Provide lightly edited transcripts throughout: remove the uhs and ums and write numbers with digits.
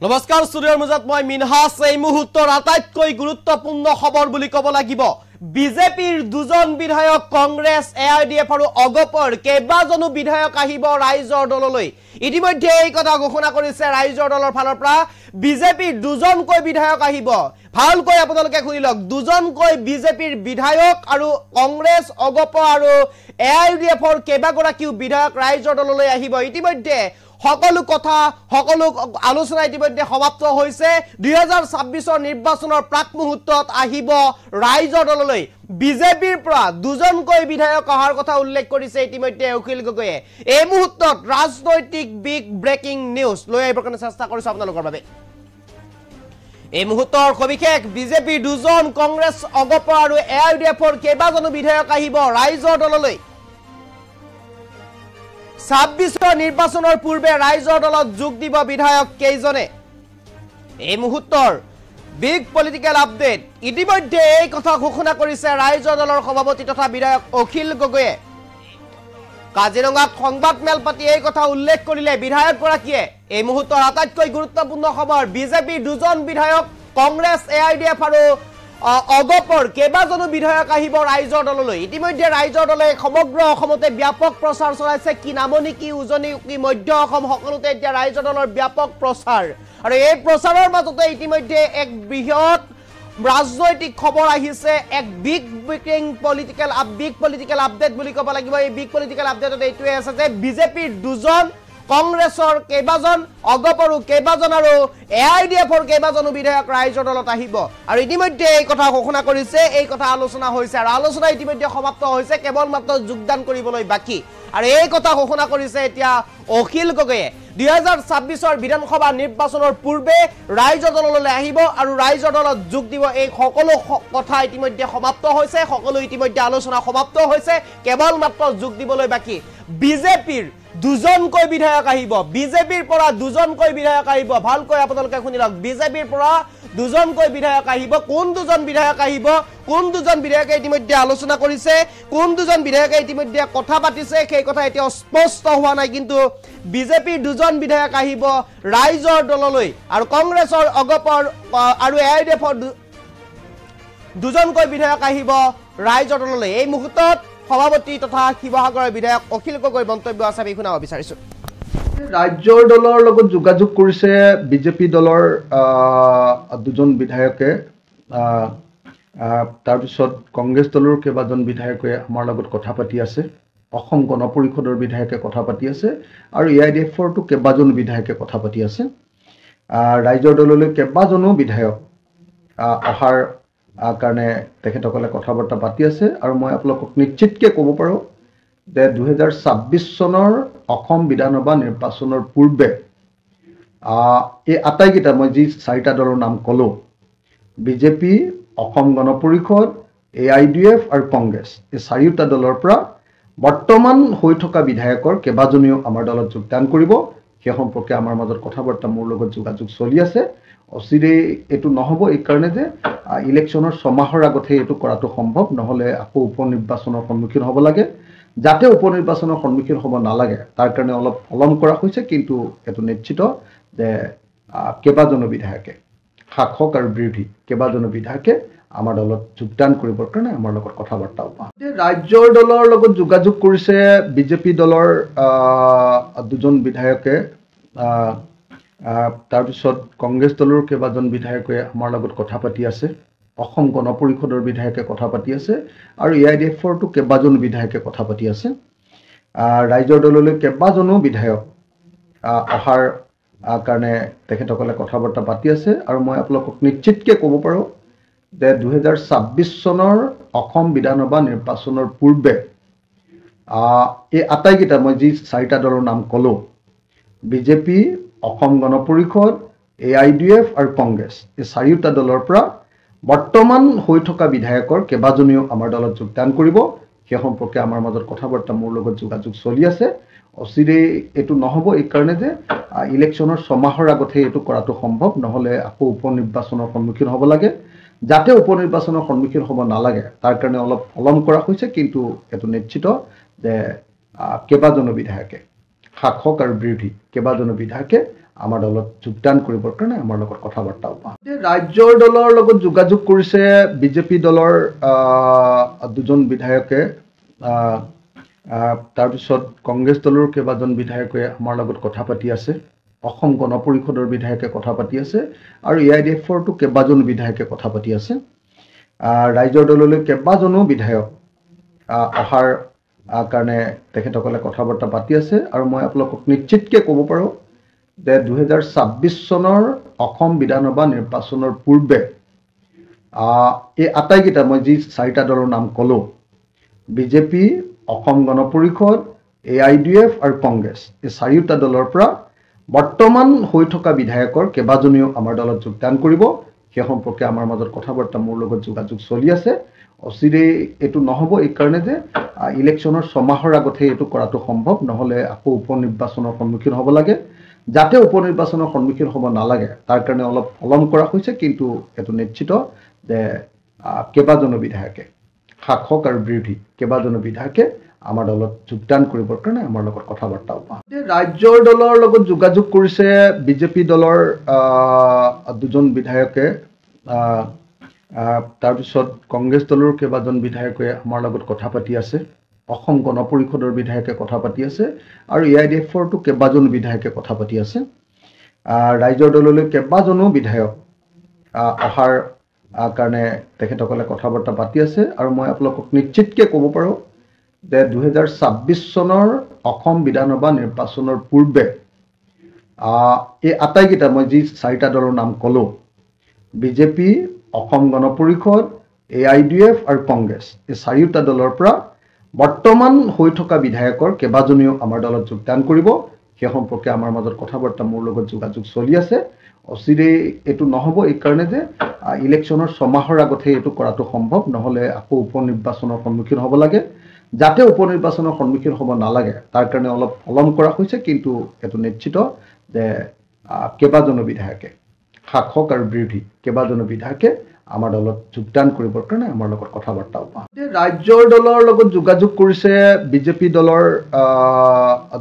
নমস্কাৰ ষ্টুডিঅ'ৰ মাজত মই মিনহাস এই মুহূৰ্তৰ আটাইতকৈ গুৰুত্বপূৰ্ণ খবৰ বুলি ক'ব লাগিব বিজেপিৰ দুজন বিধায়ক কংগ্ৰেছ এআইডিএফ আৰু অগপৰ কেইবাজনো বিধায়ক আহিব ৰাইজৰ দললৈ ইতিমধ্যে এই কথা ঘোষণা কৰিছে ৰাইজৰ দলৰ ফালৰ পৰা বিজেপিৰ দুজনকৈ বিধায়ক আহিব ভালকৈ আপোনালোকে শুনি লওক দুজনকৈ বিজেপিৰ বিধায়ক আৰু কংগ্ৰেছ অগপ আৰু এআইডিএফৰ কেইবাগৰাকীও বিধায়ক ৰাইজৰ দললৈ আহিব ইতিমধ্যে সকলো কথা সকলো আলোচনা ইতিমধ্যে সমাপ্ত হৈছে 2026 নিৰ্বাচনৰ প্ৰাক মুহূৰ্তত আহিব ৰাইজৰ দললৈ বিজেপিৰ পৰা দুজনকৈ বিধায়ক অহাৰ কথা উল্লেখ কৰিছে ইতিমধ্যে অখিল গগৈয়ে এই মুহূৰ্তত ৰাজনৈতিক বিগ ব্ৰেকিং নিউজ লৈ আহিবৰ কাৰণে চেষ্টা কৰিছো আপোনালোকৰ বাবে এই মুহূৰ্তৰ সবিশেষ বিজেপিৰ দুজন কংগ্ৰেছ অগপ আৰু এআইডিএফৰ কেইবাজনো বিধায়ক আহিব ৰাইজৰ দললৈ 26 নিৰ্বাচনৰ পূৰ্বে ৰাইজৰ দলত যোগ দিব বিধায়ক কেইজনে এই মুহূৰ্তৰ বিগ পলিটিক্যাল আপডেট ইতিমধ্যে এই কথা ঘোষণা কৰিছে ৰাইজৰ দলৰ সভাপতি তথা বিধায়ক অখিল গগৈয়ে কাজিৰঙাত সংবাদ মেল পাতি এই কথা উল্লেখ কৰিলে বিধায়ক গৰাকীয়ে এই মুহূৰ্তৰ আটাইতকৈ গুৰুত্বপূৰ্ণ খবৰ বিজেপিৰ দুজন বিধায়ক কংগ্ৰেছ এআইডিএফ আৰু অগপৰ কেইবাজনো বিধায়ক আহিব ৰাইজৰ দললৈ ইতিমধ্যে ৰাইজৰ দলে সমগ্ৰ অসমতে ব্যাপক প্ৰচাৰ চলাইছে কি নামনি কি উজনি কি মধ্য অসম সকলোতে এতিয়া ৰাইজৰ দলৰ ব্যাপক প্ৰচাৰ আৰু এই প্ৰচাৰৰ মাজতে ইতিমধ্যে এক বৃহৎ ৰাজনৈতিক খবৰ আহিছে এক বিগ পলিটিক্যাল আপডেট বুলি ক'ব লাগিব এই বিগ পলিটিক্যাল আপডেটত এইটোৱে আছে যে বিজেপিৰ দুজন কংগ্ৰেছৰ কেইবাজন অগপৰো কেইবাজন আৰু এআইডিএফৰ কেইবাজনো বিধায়ক ৰাইজৰ দলত আহিব আৰু ইতিমধ্যে এই কথা ঘোষণা কৰিছে এই কথা আলোচনা হৈছে আৰু আলোচনা ইতিমধ্যে সমাপ্ত হৈছে কেৱল মাত্ৰ যোগদান কৰিবলৈ বাকি আৰু এই কথা ঘোষণা কৰিছে এতিয়া অখিল গগৈয়ে 2026 বিধানসভা নিৰ্বাচনৰ পূৰ্বে ৰাইজৰ দললৈ আহিব আৰু ৰাইজৰ দলত যোগ দিব এই সকলো কথা ইতিমধ্যে সমাপ্ত হৈছে সকলো ইতিমধ্যে আলোচনা সমাপ্ত হৈছে কেৱল মাত্ৰ যোগ দিবলৈ বাকি বিজেপিৰ দুজনকৈ বিধায়ক আহিব বিজেপিৰ পৰা দুজনকৈ বিধায়ক আহিব ভালকৈ আপোনালোকে শুনি লওক বিজেপিৰ পৰা দুজনকৈ বিধায়ক আহিব কোন দুজন বিধায়ক আহিব কোন দুজন বিধায়কে ইতিমধ্যে আলোচনা কৰিছে কোন দুজন বিধায়কে ইতিমধ্যে কথা পাতিছে সেই কথা এতিয়া স্পষ্ট হোৱা নাই কিন্তু বিজেপিৰ দুজন বিধায়ক আহিব ৰাইজৰ দললৈ আৰু কংগ্ৰেছৰ অগপৰ আৰু এআইডিএফৰ দুজনকৈ বিধায়ক আহিব ৰাইজৰ দললৈ এই মুহূৰ্তত সভাপতি তথা শিৱসাগৰৰ বিধায়ক অখিল গগৈৰ মন্তব্য আছে আমি শুনাব বিচাৰিছো ৰাজ্যৰ দলৰ লগত যোগাযোগ কৰিছে বিজেপি দলৰ দুজন বিধায়কে তাৰ পিছত কংগ্ৰেছ দলৰ কেইবাজন বিধায়কে আমাৰ লগত কথা পাতি আছে অসম গণ পৰিষদৰ বিধায়কে কথা পাতি আছে আৰু এআইডিএফৰ তো কেইবাজন বিধায়কে কথা পাতি আছে ৰাজ্যৰ দললৈ কেইবাজনো বিধায়ক অহাৰ কাৰণে তেখেতসকলে কথা বাৰ্তা পাতি আছে আৰু মই আপোনালোকক নিশ্চিতকৈ ক'ব পাৰোঁ যে 2026 চনৰ অসম বিধানসভা নিৰ্বাচনৰ পূৰ্বে এই আটাইকেইটা মই যি চাৰিটা দলৰ নাম ক'লো বিজেপি অসম গণ পৰিষদ এআইডিএফ আৰু কংগ্ৰেছ এই চাৰিওটা দলৰ পৰা বৰ্তমান হৈ থকা বিধায়কৰ কেইবাজনীও আমাৰ দলত যোগদান কৰিব সেই সম্পৰ্কে আমাৰ মাজত কথা বাৰ্তা মোৰ লগত যোগাযোগ চলি আছে অচিৰে এইটো নহ'ব এই কাৰণে যে ইলেকশ্যনৰ ছমাহৰ আগতে এইটো কৰাটো সম্ভৱ নহ'লে আকৌ উপ নিৰ্বাচনৰ সন্মুখীন হ'ব লাগে যাতে উপ নিৰ্বাচনৰ সন্মুখীন হ'ব নালাগে তাৰ কাৰণে অলপ পলম কৰা হৈছে কিন্তু এইটো নিশ্চিত যে কেইবাজনো বিধায়কে শাসক আৰু বিৰোধী কেইবাজনো বিধায়কে আমাৰ দলত যোগদান কৰিবৰ কাৰণে আমাৰ লগত কথা বাৰ্তা হ'ব ৰাজ্যৰ দলৰ লগত যোগাযোগ কৰিছে বিজেপি দলৰ দুজন বিধায়কে তাৰ পিছত কংগ্ৰেছ দলৰ কেইবাজন বিধায়কে আমাৰ লগত কথা পাতি আছে অসম গণ পৰিষদৰ বিধায়কে কথা পাতি আছে আৰু এআইডিএফৰ তো কেইবাজন বিধায়কে কথা পাতি আছে ৰাইজৰ দললৈ কেইবাজনো বিধায়ক অহাৰ কাৰণে তেখেতসকলে কথা বাৰ্তা পাতি আছে আৰু মই আপোনালোকক নিশ্চিতকৈ ক'ব পাৰোঁ যে 2026 চনৰ অসম বিধানসভা নিৰ্বাচনৰ পূৰ্বে এই আটাইকেইটা মই যি চাৰিটা দলৰ নাম ক'লো বিজেপি অসম গণ পৰিষদ এআইডিএফ আৰু কংগ্ৰেছ এই চাৰিওটা দলৰ পৰা বৰ্তমান হৈ থকা বিধায়কৰ কেইবাজনীও আমাৰ দলত যোগদান কৰিব সেই সম্পৰ্কে আমাৰ মাজত কথা বাৰ্তা মোৰ লগত যোগাযোগ চলি আছে অচিৰে এইটো নহ'ব এই কাৰণে যে ইলেকশ্যনৰ ছমাহৰ আগতে এইটো কৰাটো সম্ভৱ নহ'লে আকৌ উপ নিৰ্বাচনৰ সন্মুখীন হ'ব লাগে যাতে উপ নিৰ্বাচনৰ সন্মুখীন হ'ব নালাগে তাৰ কাৰণে অলপ পলম কৰা হৈছে কিন্তু এইটো নিশ্চিত যে কেইবাজনো বিধায়কে শাসক আৰু বিৰোধী কেইবাজনো বিধায়কে আমাৰ দলত যোগদান কৰিবৰ কাৰণে আমাৰ লগত কথা বাৰ্তা পাওঁ। ৰাজ্যৰ দলৰ লগত যোগাযোগ কৰিছে বিজেপি দলৰ দুজন বিধায়কে, তাৰপিছত কংগ্ৰেছ দলৰ কেইবাজন বিধায়কে আমাৰ লগত কথা পাতি আছে, অসম গণ পৰিষদৰ বিধায়কে কথা পাতি আছে, আৰু AIDFৰতো কেইবাজন বিধায়কে কথা পাতি আছে। ৰাইজৰ দললৈ কেইবাজনো বিধায়ক অহাৰ কাৰণে তেখেতসকলে কথা বাৰ্তা পাতি আছে, আৰু মই আপোনালোকক নিশ্চিতকৈ ক'ব পাৰোঁ যে 2026 চনৰ অসম বিধানসভা নিৰ্বাচনৰ পূৰ্বে এই আটাইকেইটা মই যি 4টা দলৰ নাম ক'লোঁ, বিজেপি, অসম গণ পৰিষদ, AIDF আৰু কংগ্ৰেছ, এই 4টা দলৰ পৰা বৰ্তমান হৈ থকা বিধায়কৰ কেইবাজনীও আমাৰ দলত যোগদান কৰিব। সেই সম্পৰ্কে আমাৰ মাজত কথা বাৰ্তা মোৰ লগত যোগাযোগ চলি আছে। অচিৰেই এইটো নহ'ব, এইকাৰণে যে ইলেকশ্যনৰ 6 মাহৰ আগতহে এইটো কৰাটো সম্ভৱ, নহ'লে আকৌ উপ নিৰ্বাচনৰ সন্মুখীন হ'ব লাগে। যাতে উপ নিৰ্বাচনৰ সন্মুখীন হ'ব নালাগে তাৰ কাৰণে অলপ পলম কৰা হৈছে, কিন্তু এইটো নিশ্চিত যে কেইবাজনো বিধায়কে, শাসক আৰু বিৰোধী কেইবাজনো বিধায়কে আমাৰ দলত যোগদান কৰিবৰ কাৰণে আমাৰ লগত কথা বাৰ্তা পাওঁ। ৰাজ্যৰ দলৰ লগত যোগাযোগ কৰিছে বিজেপি দলৰ দুজন বিধায়কে, তাৰপিছত কংগ্ৰেছ দলৰ কেইবাজন বিধায়কে আমাৰ লগত কথা পাতি আছে, অসম গণ পৰিষদৰ বিধায়কে কথা পাতি আছে, আৰু AIDFৰতো কেইবাজন বিধায়কে কথা পাতি আছে। ৰাইজৰ দললৈ কেইবাজনো বিধায়ক অহাৰ কাৰণে তেখেতসকলে কথা বাৰ্তা পাতি আছে, আৰু মই আপোনালোকক নিশ্চিতকৈ ক'ব পাৰোঁ যে 2026 চনৰ অসম বিধানসভা নিৰ্বাচনৰ পূৰ্বে এই আটাইকেইটা মই যি 4টা দলৰ নাম ক'লোঁ, বিজেপি, অসম গণ পৰিষদ, AIDF আৰু কংগ্ৰেছ, এই 4টা দলৰ পৰা বৰ্তমান হৈ থকা বিধায়কৰ কেইবাজনীও আমাৰ দলত যোগদান কৰিব। সেই সম্পৰ্কে আমাৰ মাজত কথা বাৰ্তা মোৰ লগত যোগাযোগ চলি আছে। অচিৰেই এইটো নহ'ব, এইকাৰণে যে ইলেকশ্যনৰ 6 মাহৰ আগতহে এইটো কৰাটো সম্ভৱ, নহ'লে আকৌ উপ নিৰ্বাচনৰ সন্মুখীন হ'ব লাগে। যাতে উপ নিৰ্বাচনৰ সন্মুখীন হ'ব নালাগে তাৰ কাৰণে অলপ পলম কৰা হৈছে, কিন্তু এইটো নিশ্চিত যে কেইবাজনো বিধায়কে, শাসক আৰু বিৰোধী কেইবাজনো বিধায়কে আমাৰ দলত যোগদান কৰিবৰ কাৰণে আমাৰ লগত কথা বাৰ্তা পাওঁ। ৰাজ্যৰ দলৰ লগত যোগাযোগ কৰিছে বিজেপি দলৰ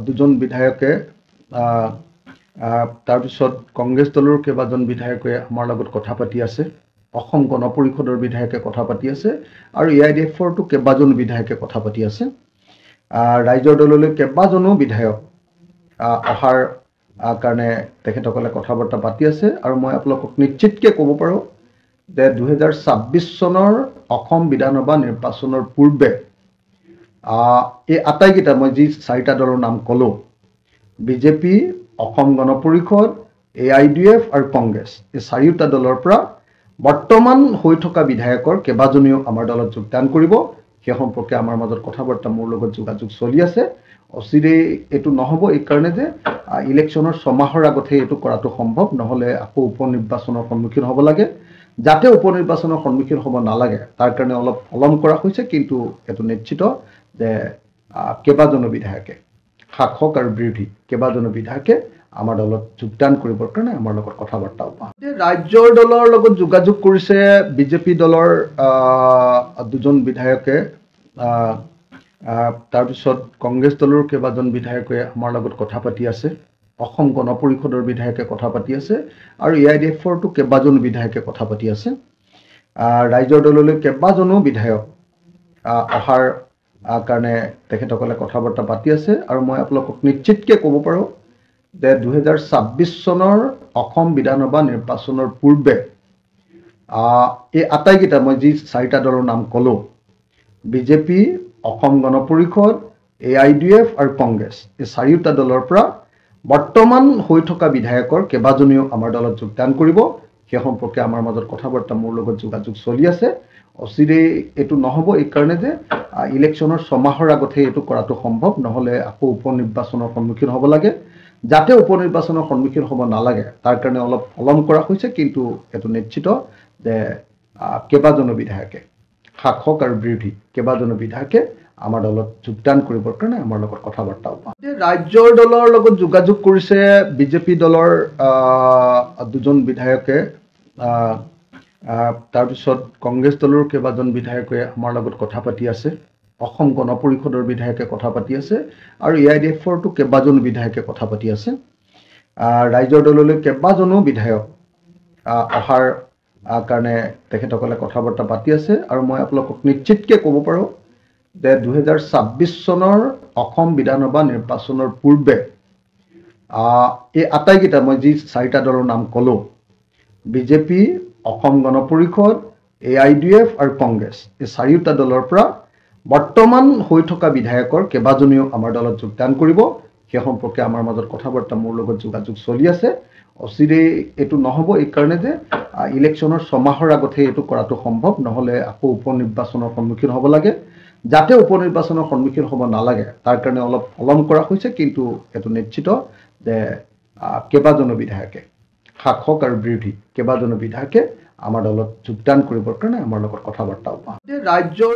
দুজন বিধায়কে, তাৰপিছত কংগ্ৰেছ দলৰ কেইবাজন বিধায়কে আমাৰ লগত কথা পাতি আছে, অসম গণ পৰিষদৰ বিধায়কে কথা পাতি আছে, আৰু AIDFৰতো কেইবাজন বিধায়কে কথা পাতি আছে। ৰাইজৰ দললৈ কেইবাজনো বিধায়ক অহাৰ কাৰণে তেখেতসকলে কথা বাৰ্তা পাতি আছে, আৰু মই আপোনালোকক নিশ্চিতকৈ ক'ব পাৰোঁ যে 2026 চনৰ অসম বিধানসভা নিৰ্বাচনৰ পূৰ্বে এই আটাইকেইটা মই যি 4টা দলৰ নাম ক'লোঁ, বিজেপি, অসম গণ পৰিষদ, AIDF আৰু কংগ্ৰেছ, এই 4টা দলৰ পৰা বৰ্তমান হৈ থকা বিধায়কৰ কেইবাজনীও আমাৰ দলত যোগদান কৰিব। সেই সম্পৰ্কে আমাৰ মাজত কথা বাৰ্তা মোৰ লগত যোগাযোগ চলি আছে। অচিৰেই এইটো নহ'ব, এইকাৰণে যে ইলেকশ্যনৰ 6 মাহৰ আগতহে এইটো কৰাটো সম্ভৱ, নহ'লে আকৌ উপ নিৰ্বাচনৰ সন্মুখীন হ'ব লাগে। যাতে উপ নিৰ্বাচনৰ সন্মুখীন হ'ব নালাগে তাৰ কাৰণে অলপ পলম কৰা হৈছে, কিন্তু এইটো নিশ্চিত যে কেইবাজনো বিধায়কে, শাসক আৰু বিৰোধী কেইবাজনো বিধায়কে আমাৰ দলত যোগদান কৰিবৰ কাৰণে আমাৰ লগত কথা বাৰ্তা পাওঁ। ৰাজ্যৰ দলৰ লগত যোগাযোগ কৰিছে বিজেপি দলৰ দুজন বিধায়কে, তাৰপিছত কংগ্ৰেছ দলৰ কেইবাজন বিধায়কে আমাৰ লগত কথা পাতি আছে, অসম গণ পৰিষদৰ বিধায়কে কথা পাতি আছে, আৰু AIDFৰতো কেইবাজন বিধায়কে কথা পাতি আছে। ৰাইজৰ দললৈ কেইবাজনো বিধায়ক অহাৰ কাৰণে তেখেতসকলে কথা বাৰ্তা পাতি আছে, আৰু মই আপোনালোকক নিশ্চিতকৈ ক'ব পাৰোঁ যে 2026 চনৰ অসম বিধানসভা নিৰ্বাচনৰ পূৰ্বে এই আটাইকেইটা মই যি 4টা দলৰ নাম ক'লোঁ, বিজেপি, অসম গণ পৰিষদ, AIDF আৰু কংগ্ৰেছ, এই 4টা দলৰ পৰা বৰ্তমান হৈ থকা বিধায়কৰ কেইবাজনীও আমাৰ দলত যোগদান কৰিব। সেই সম্পৰ্কে আমাৰ মাজত কথা বাৰ্তা মোৰ লগত যোগাযোগ চলি আছে। অচিৰেই এইটো নহ'ব, এইকাৰণে যে ইলেকশ্যনৰ 6 মাহৰ আগতহে এইটো কৰাটো সম্ভৱ, নহ'লে আকৌ উপ নিৰ্বাচনৰ সন্মুখীন হ'ব লাগে। যাতে উপ নিৰ্বাচনৰ সন্মুখীন হ'ব নালাগে তাৰ কাৰণে অলপ পলম কৰা হৈছে, কিন্তু এইটো নিশ্চিত যে কেইবাজনো বিধায়কে, শাসক আৰু বিৰোধী কেইবাজনো বিধায়কে আমাৰ দলত যোগদান কৰিবৰ কাৰণে আমাৰ লগত কথা বাৰ্তা পাওঁ। ৰাজ্যৰ দলৰ লগত যোগাযোগ কৰিছে বিজেপি দলৰ দুজন বিধায়কে, তাৰপিছত কংগ্ৰেছ দলৰ কেইবাজন বিধায়কে আমাৰ লগত কথা পাতি আছে, অসম গণ পৰিষদৰ বিধায়কে কথা পাতি আছে, আৰু AIDFৰতো কেইবাজন বিধায়কে কথা পাতি আছে। ৰাইজৰ দললৈ কেইবাজনো বিধায়ক অহাৰ কাৰণে তেখেতসকলে কথা বাৰ্তা পাতি আছে আৰু মই আপোনালোকক নিশ্চিতকৈ ক'ব পাৰোঁ যে 2026 চনৰ অসম বিধানসভা নিৰ্বাচনৰ পূৰ্বে এই আটাইকেইটা মই যি 4টা দলৰ নাম ক'লোঁ, বিজেপি, অসম গণ পৰিষদ, AIDF আৰু কংগ্ৰেছ, এই 4টা দলৰ পৰা বৰ্তমান হৈ থকা বিধায়কৰ কেইবাজনীও আমাৰ দলত যোগদান কৰিব। সেই সম্পৰ্কে আমাৰ মাজত কথা বাৰ্তা মোৰ লগত যোগাযোগ চলি আছে। অচিৰেই এইটো নহ'ব, এইকাৰণে যে ইলেকশ্যনৰ 6 মাহৰ আগতহে এইটো কৰাটো সম্ভৱ, নহ'লে আকৌ উপ নিৰ্বাচনৰ সন্মুখীন হ'ব লাগে। যাতে উপ নিৰ্বাচনৰ সন্মুখীন হ'ব নালাগে তাৰ কাৰণে অলপ পলম কৰা হৈছে, কিন্তু এইটো নিশ্চিত যে কেইবাজনো বিধায়কে, শাসক আৰু বিৰোধী কেইবাজনো বিধায়কে আমাৰ দলত যোগদান কৰিবৰ কাৰণে আমাৰ লগত কথা বাৰ্তা হ'ব। ৰাজ্যৰ